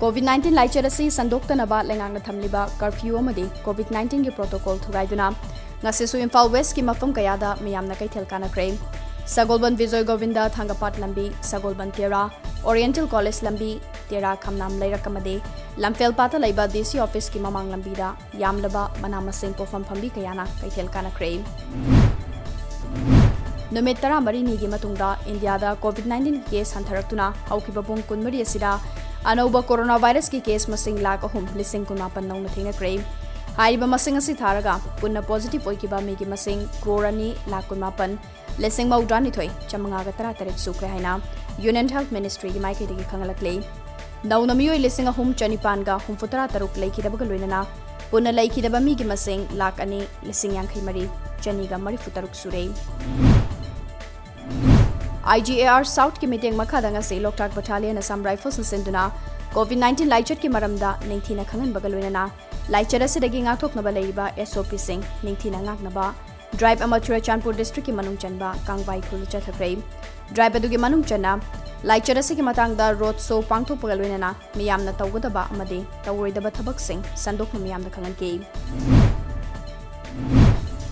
COVID-19 लाइचर असी संदोक्तनबा लेंगांगना थमलिबा curfew अमदी COVID-19 की protocol थुगाइदुना ngasisu Imphal West की मफम कयादा मियामना कैथेल कानख्रे सगोलबन विजय गोविंदा थांगपाट लंबी सगोलबन तेरा ओरिएंटल कॉलेज लंबी तेरा खमनाम लैरकमदे लंफेल पाता लैबा डीसी ऑफिस की ममांग लंबीदा यामलबा मनामसिंग पोफम फंबी कयाना कैथेल कानख्रे नुमित 13 की मतुंगदा इंडियादा COVID-19 केस हंथरक्तुना हौकिबा पुंग 19 असिदा अनौबा कोरोना वायरस की केस मसिंग लाख अहुम लिसिंग कुनमापन नौना थेंगनख्रे हाइबा मसिंग असि थारगा पुन्ना पॉजिटिव ओइकिबा मेगी मसिंग क्रोर 2 लाख कुनमापन लिसिंग मौद्रानिथोय चमंगागा 13 सुख्रे हाइना यूनियन हेल्थ मिनिस्ट्री की माइकेदगी खंगलक्ले नौना मियोय लिसिंग अहुम चनिपानगा 63 लेखिदबगा लोइनना पुन्ना लेखिदबा मीगी मसिंग लाख 2 लिसिंग यांखै मरी चनिगा 34 सुरे IGAR South की मीटिंग मखादंगा से लोकटाक बटालियन असम राइफल्स सिंधुना COVID-19 लाइचर की मरमदा निंगथीना खंगन बगलोइना लाइचर असिदगी ngathoknaba leiba SOP सिंह निंगथीना ngaknaba ड्राइव अमा चुराचानपुर डिस्ट्रिक्ट की मनुंग चनबा कांगबाई खुल चथख्रे ड्राइव अदुगी मनुंग चना लाइचर असिगी मतंगदा रोड शो पांगथोक बगलोइना मियामना तौगदबा अमदे तौरोइदबा थबक सिंह संदोकना मियामना खंगनके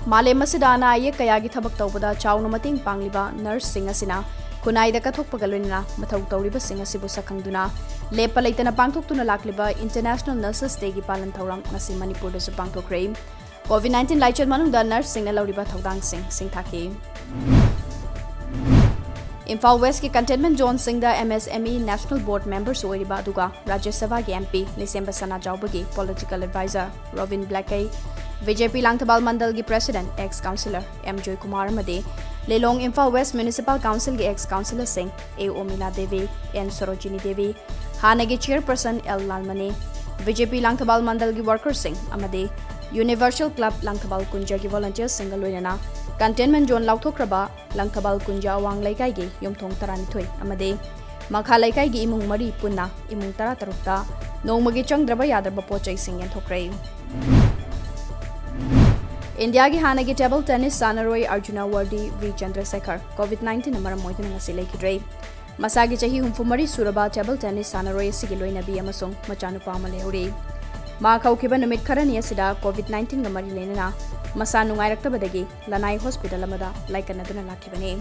मालेम असिदा ये कयागी थबक तौबदा चाउना मतिंग पांगलिबा नर्स सिंह असिना खुनाइदा कथोकपगा लोइना मथौ तौरिबा सिंह असिबु सखंगदुना लेपा लैतना पांगथोक्तुना लाक्लिबा इंटरनेशनल नर्सेस डे की पालन थौरम ngasi मणिपुर दसु पांगथोक्रे COVID-19 लाइचर मनुंगदा नर्स सिंह लौरिबा थौदांग सिंह थाके इम्फाल वेस्ट की कंटेनमेंट जोन सिंगदा MSME नेशनल बोर्ड मेंबर्स ओइरिबा दुगा राज्य सभा के MP लिसेंबा सना जाउबगी पॉलिटिकल एडवाइजर रोबिन ब्लैकै बीजेपी लांगथबाल मंडल की president ex councillor M Joy Kumar मदे लेलोंग इम्फाल वेस्ट म्युनिसिपल काउंसिल के एक्स काउंसिलर सिंह A ओमिला देवी N सरोजिनी देवी हानेगी चेयरपर्सन L लालमने बीजेपी लांगथबाल मंडल की वर्कर सिंह अमदे यूनिवर्सल क्लब लांगथबाल कुंजा की वॉलंटियर सिंह लोइना कंटेनमेंट जोन लाउथोक्रबा लांगथबाल कुंजा वांग लैकाई के युमथोंग 13 अमदे मखा लैकाई की इमुंग मरी पुन्ना इमुंग 13 नोंमगी चंगद्रबा यादरबा पोचै सिंह यंथोक्रे इंडिया की हाना की टेबल टेनिस सानरोई अर्जुना वर्दी वी चंद्रशेखर COVID-19 मरम मोइदुना ngasi लेखिद्रे मसागी चाही हुमफुमरी सुरबा टेबल टेनिस सानरोई सिगी लोइनबी अमसोंग मचानुपा अमा लेहौरे मा खौखिबा नुमित खरनी असिदा COVID-19 गा मरी लेना मसा नुंगाइरक्तबदगी लनाई हॉस्पिटल अमदा लाइकनदुना लाखिबने